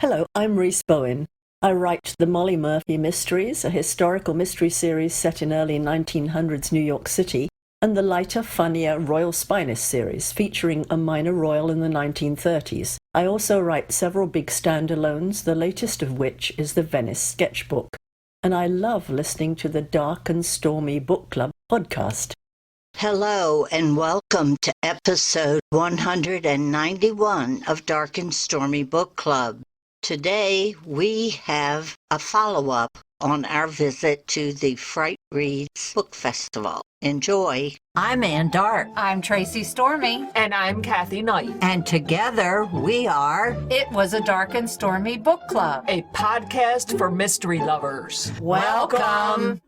Hello, I'm Rhys Bowen. I write the Molly Murphy Mysteries, a historical mystery series set in early 1900s New York City, and the lighter, funnier Royal Spiness series, featuring a minor royal in the 1930s. I also write several big standalones, the latest of which is the Venice Sketchbook. And I love listening to the Dark and Stormy Book Club podcast. Hello and welcome to episode 191 of Dark and Stormy Book Club. Today we have a follow-up on our visit to the Fright Reads Book Festival. Enjoy. I'm Ann Dark. I'm Tracy Stormy. And I'm Kathy Knight. And together we are It Was a Dark and Stormy Book Club, a podcast for mystery lovers. Welcome.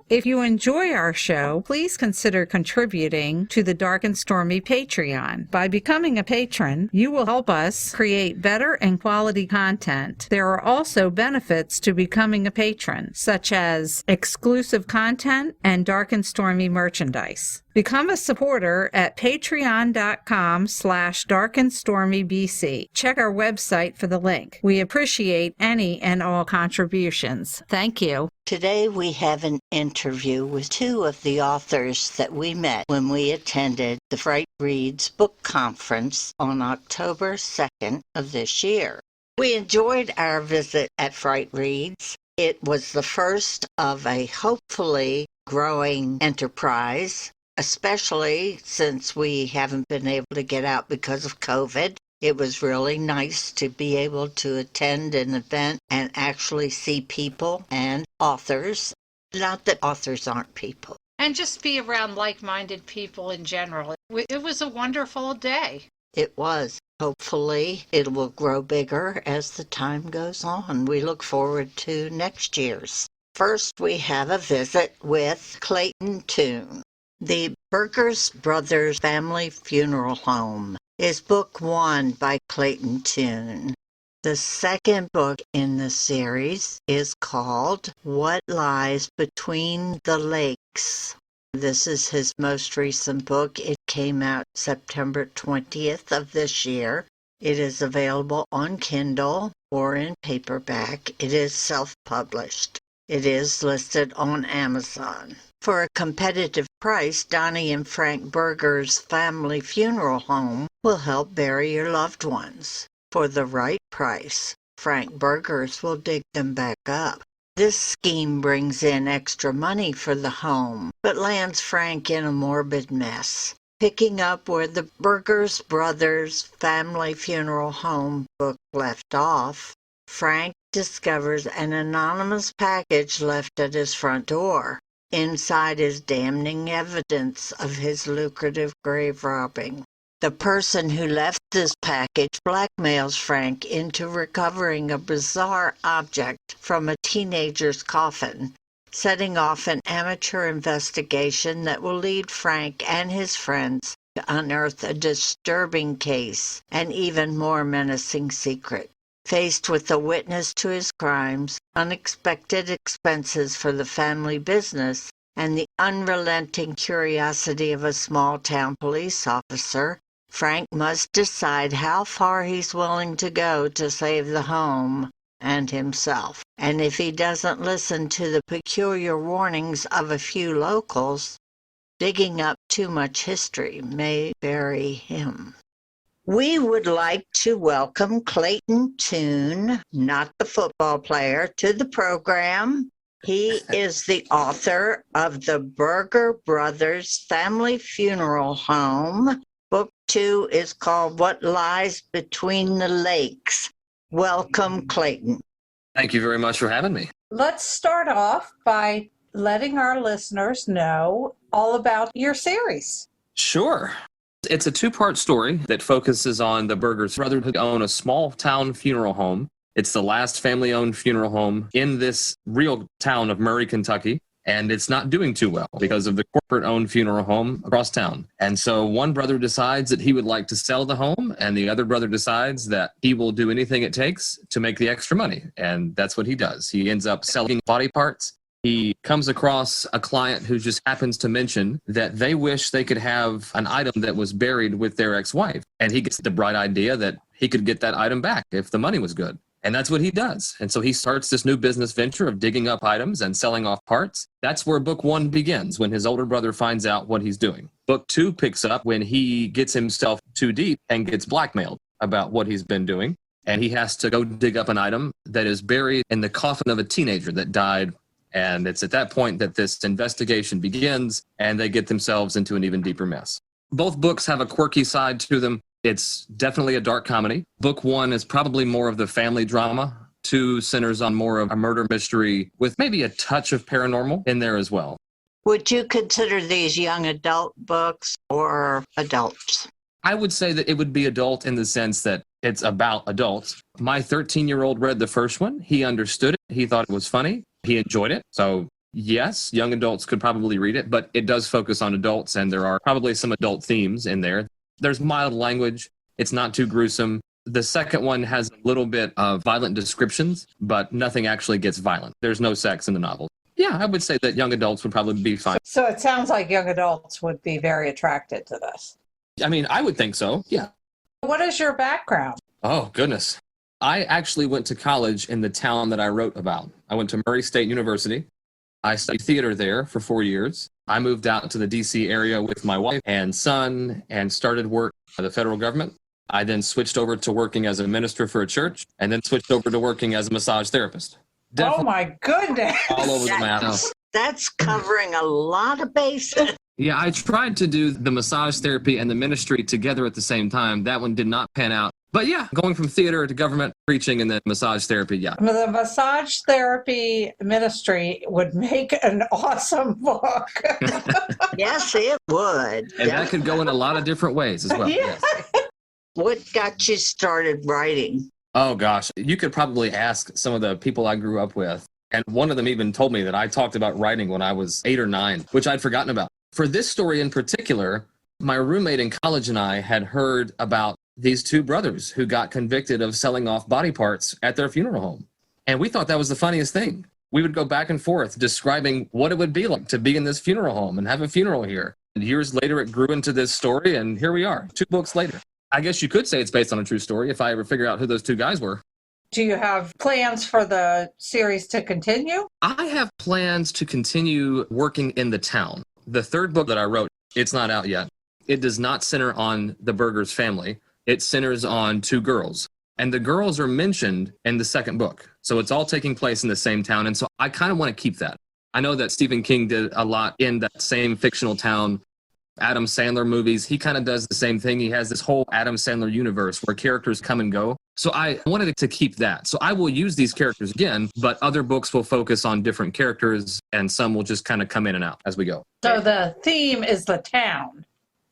If you enjoy our show, please consider contributing to the Dark and Stormy Patreon. By becoming a patron, you will help us create better and quality content. There are also benefits to becoming a patron, such as exclusive content and Dark and Stormy merchandise. Become a supporter at patreon.com/darkandstormybc. Check our website for the link. We appreciate any and all contributions. Thank you. Today we have an interview with two of the authors that we met when we attended the Fright Reads Book Conference on October 2nd of this year. We enjoyed our visit at Fright Reads. It was the first of a hopefully growing enterprise, especially since we haven't been able to get out because of COVID. It was really nice to be able to attend an event and actually see people and authors. Not that authors aren't people. And just be around like-minded people in general. It was a wonderful day. It was. Hopefully it will grow bigger as the time goes on. We look forward to next year's. First, we have a visit with Clayton Toon. The Burgers Brothers Family Funeral Home is book 1 by Clayton Toon. The second book in the series is called What Lies Between the Lakes. This is his most recent book. It came out September 20th of this year. It is available on Kindle or in paperback. It is self-published. It is listed on Amazon. For a competitive price, Donnie and Frank Burgers' Family Funeral Home will help bury your loved ones. For the right price, Frank Burgers will dig them back up. This scheme brings in extra money for the home, but lands Frank in a morbid mess. Picking up where the Burgers Brothers Family Funeral Home book left off, Frank discovers an anonymous package left at his front door. Inside is damning evidence of his lucrative grave robbing. The person who left this package blackmails Frank into recovering a bizarre object from a teenager's coffin, setting off an amateur investigation that will lead Frank and his friends to unearth a disturbing case and even more menacing secret. Faced with a witness to his crimes, unexpected expenses for the family business, and the unrelenting curiosity of a small-town police officer, Frank must decide how far he's willing to go to save the home and himself. And if he doesn't listen to the peculiar warnings of a few locals, digging up too much history may bury him. We would like to welcome Clayton Toon, not the football player, to the program. He is the author of the Burger Brothers Family Funeral Home. Book 2 is called What Lies Between the Lakes. Welcome, Clayton. Thank you very much for having me. Let's start off by letting our listeners know all about your series. Sure. It's a two-part story that focuses on the Burgers brothers who own a small-town funeral home. It's the last family-owned funeral home in this real town of Murray, Kentucky, and it's not doing too well because of the corporate-owned funeral home across town. And so one brother decides that he would like to sell the home, and the other brother decides that he will do anything it takes to make the extra money, and that's what he does. He ends up selling body parts He comes across a client who just happens to mention that they wish they could have an item that was buried with their ex-wife. And he gets the bright idea that he could get that item back if the money was good. And that's what he does. And so he starts this new business venture of digging up items and selling off parts. That's where book 1 begins, when his older brother finds out what he's doing. Book 2 picks up when he gets himself too deep and gets blackmailed about what he's been doing. And he has to go dig up an item that is buried in the coffin of a teenager that died. And it's at that point that this investigation begins, and they get themselves into an even deeper mess. Both books have a quirky side to them. It's definitely a dark comedy. Book 1 is probably more of the family drama. 2 centers on more of a murder mystery with maybe a touch of paranormal in there as well. Would you consider these young adult books or adults? I would say that it would be adult in the sense that it's about adults. My 13-year-old read the first one. He understood it. He thought it was funny. He enjoyed it. So yes, young adults could probably read it, but it does focus on adults, and there are probably some adult themes in there. There's mild language. It's not too gruesome. The second one has a little bit of violent descriptions, but nothing actually gets violent. There's no sex in the novel. Yeah, I would say that young adults would probably be fine. So it sounds like young adults would be very attracted to this. I mean, I would think so, yeah. What is your background? Oh, goodness. I actually went to college in the town that I wrote about. I went to Murray State University. I studied theater there for 4 years. I moved out to the D.C. area with my wife and son and started work for the federal government. I then switched over to working as a minister for a church and then switched over to working as a massage therapist. Oh, my goodness. All over the map. That's covering a lot of bases. Yeah, I tried to do the massage therapy and the ministry together at the same time. That one did not pan out. But yeah, going from theater to government, preaching, and then massage therapy, yeah. The massage therapy ministry would make an awesome book. Yes, it would. And that could go in a lot of different ways as well. Yeah. Yes. What got you started writing? Oh, gosh. You could probably ask some of the people I grew up with. And one of them even told me that I talked about writing when I was 8 or 9, which I'd forgotten about. For this story in particular, my roommate in college and I had heard about these 2 brothers who got convicted of selling off body parts at their funeral home. And we thought that was the funniest thing. We would go back and forth describing what it would be like to be in this funeral home and have a funeral here. And years later, it grew into this story, and here we are, 2 books later. I guess you could say it's based on a true story if I ever figure out who those 2 guys were. Do you have plans for the series to continue? I have plans to continue working in the town. The 3rd book that I wrote, it's not out yet. It does not center on the Burgers family. It centers on 2 girls. And the girls are mentioned in the 2nd book. So it's all taking place in the same town. And so I kind of want to keep that. I know that Stephen King did a lot in that same fictional town. Adam Sandler movies, he kind of does the same thing. He has this whole Adam Sandler universe where characters come and go. So I wanted to keep that. So I will use these characters again, but other books will focus on different characters, and some will just kind of come in and out as we go. So the theme is the town.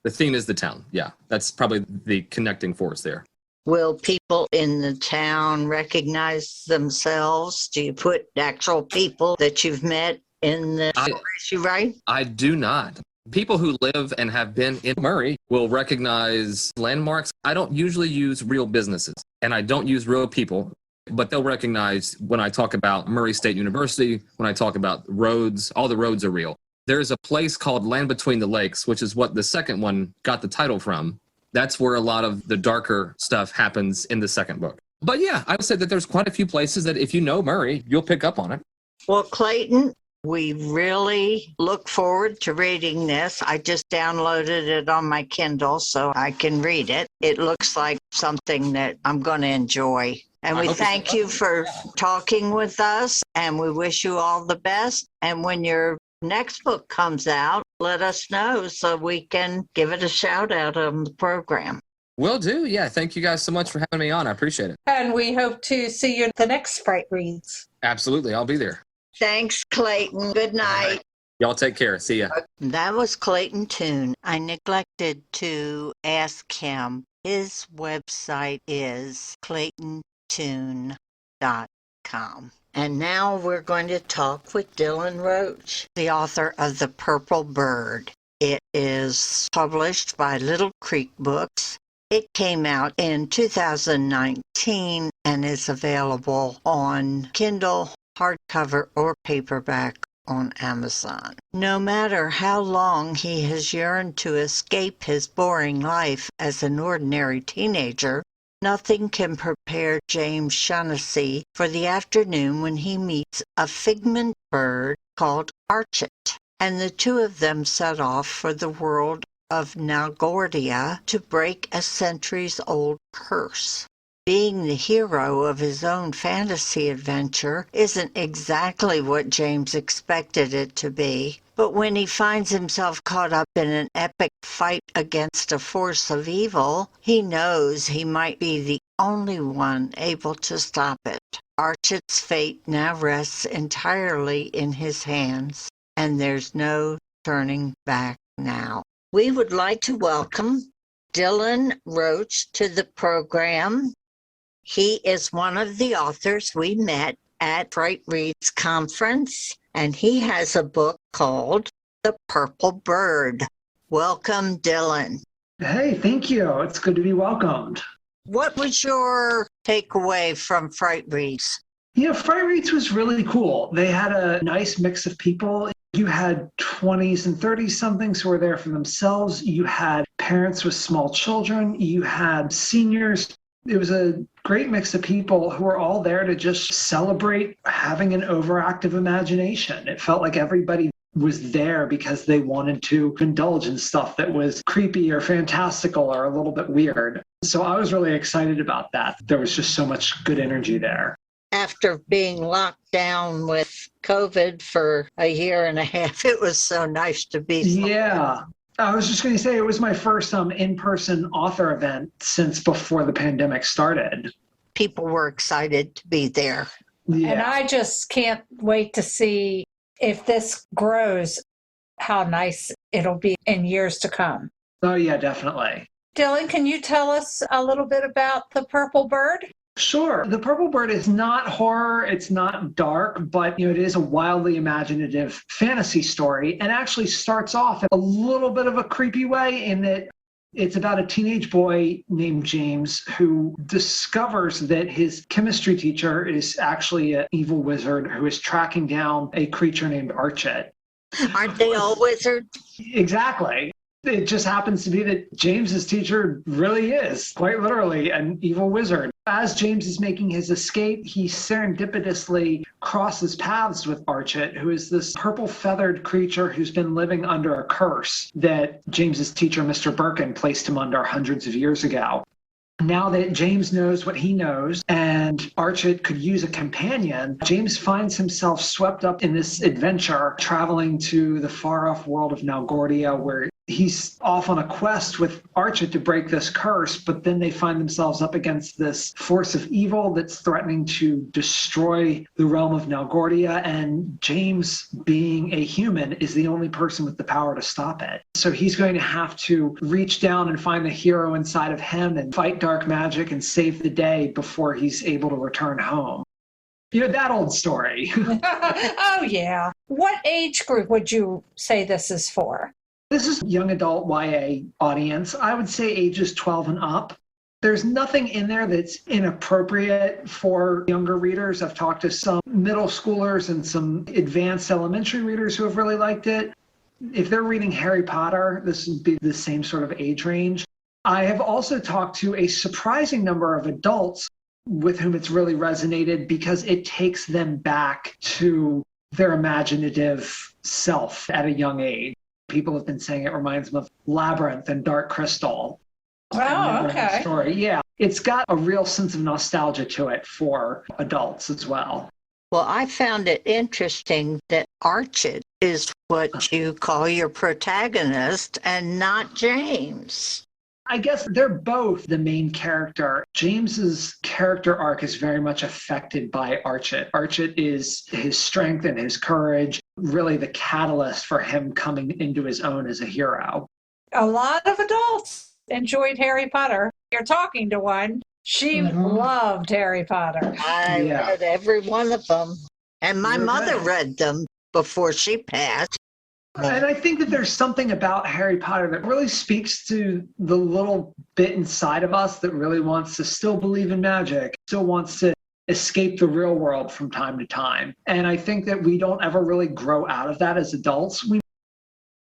The theme is the town. Yeah, that's probably the connecting force there. Will people in the town recognize themselves? Do you put actual people that you've met in the stories you write? I do not. People who live and have been in Murray will recognize landmarks. I don't usually use real businesses, and I don't use real people, but they'll recognize when I talk about Murray State University, when I talk about roads, all the roads are real. There's a place called Land Between the Lakes, which is what the 2nd one got the title from. That's where a lot of the darker stuff happens in the 2nd book. But yeah, I would say that there's quite a few places that if you know Murray, you'll pick up on it. Well, Clayton, we really look forward to reading this. I just downloaded it on my Kindle so I can read it. It looks like something that I'm going to enjoy. And we thank you for talking with us, and we wish you all the best. And when your next book comes out, let us know so we can give it a shout out on the program. Will do. Yeah. Thank you guys so much for having me on. I appreciate it. And we hope to see you at the next Fright Reads. Absolutely. I'll be there. Thanks, Clayton. Good night. Right. Y'all take care. See ya. That was Clayton Toon. I neglected to ask him. His website is claytontoon.com. And now we're going to talk with Dylan Roach, the author of The Purple Bird. It is published by Little Creek Books. It came out in 2019 and is available on Kindle, hardcover, or paperback on Amazon. No matter how long he has yearned to escape his boring life as an ordinary teenager, nothing can prepare James Shaughnessy for the afternoon when he meets a figment bird called Archit, and the two of them set off for the world of Nalgordia to break a centuries-old curse. Being the hero of his own fantasy adventure isn't exactly what James expected it to be, but when he finds himself caught up in an epic fight against a force of evil, he knows he might be the only one able to stop it. Archit's fate now rests entirely in his hands, and there's no turning back now. We would like to welcome Dylan Roach to the program. He is one of the authors we met at Fright Reads conference, and he has a book called The Purple Bird. Welcome, Dylan. Hey, thank you. It's good to be welcomed. What was your takeaway from Fright Reads? Fright Reads was really cool. They had a nice mix of people. You had 20s and 30-somethings who were there for themselves. You had parents with small children. You had seniors. It was a great mix of people who were all there to just celebrate having an overactive imagination. It felt like everybody was there because they wanted to indulge in stuff that was creepy or fantastical or a little bit weird. So I was really excited about that. There was just so much good energy there. After being locked down with COVID for a year and a half, it was so nice to be. Yeah. I was just going to say it was my first in-person author event since before the pandemic started. People were excited to be there. Yeah. And I just can't wait to see if this grows, how nice it'll be in years to come. Oh, yeah, definitely. Dylan, can you tell us a little bit about The Purple Bird? Sure. The Purple Bird is not horror. It's not dark, but it is a wildly imaginative fantasy story and actually starts off in a little bit of a creepy way in that it's about a teenage boy named James who discovers that his chemistry teacher is actually an evil wizard who is tracking down a creature named Archit. Aren't they all wizards? Exactly. It just happens to be that James's teacher really is, quite literally, an evil wizard. As James is making his escape, he serendipitously crosses paths with Archit, who is this purple-feathered creature who's been living under a curse that James's teacher, Mr. Birkin, placed him under hundreds of years ago. Now that James knows what he knows and Archit could use a companion, James finds himself swept up in this adventure, traveling to the far-off world of Nalgordia, where he's off on a quest with Archit to break this curse, but then they find themselves up against this force of evil that's threatening to destroy the realm of Nalgordia, and James, being a human, is the only person with the power to stop it. So he's going to have to reach down and find the hero inside of him and fight dark magic and save the day before he's able to return home. That old story. Oh, yeah. What age group would you say this is for? This is young adult YA audience. I would say ages 12 and up. There's nothing in there that's inappropriate for younger readers. I've talked to some middle schoolers and some advanced elementary readers who have really liked it. If they're reading Harry Potter, this would be the same sort of age range. I have also talked to a surprising number of adults with whom it's really resonated because it takes them back to their imaginative self at a young age. People have been saying it reminds them of Labyrinth and Dark Crystal. Oh, okay. Story. Yeah, it's got a real sense of nostalgia to it for adults as well. Well, I found it interesting that Archit is what you call your protagonist and not James. I guess they're both the main character. James's character arc is very much affected by Archit. Archit is his strength and his courage, really the catalyst for him coming into his own as a hero. A lot of adults enjoyed Harry Potter. You're talking to one. She loved Harry Potter. I read every one of them. And my mother read them before she passed. And I think that there's something about Harry Potter that really speaks to the little bit inside of us that really wants to still believe in magic, still wants to escape the real world from time to time. And I think that we don't ever really grow out of that as adults. We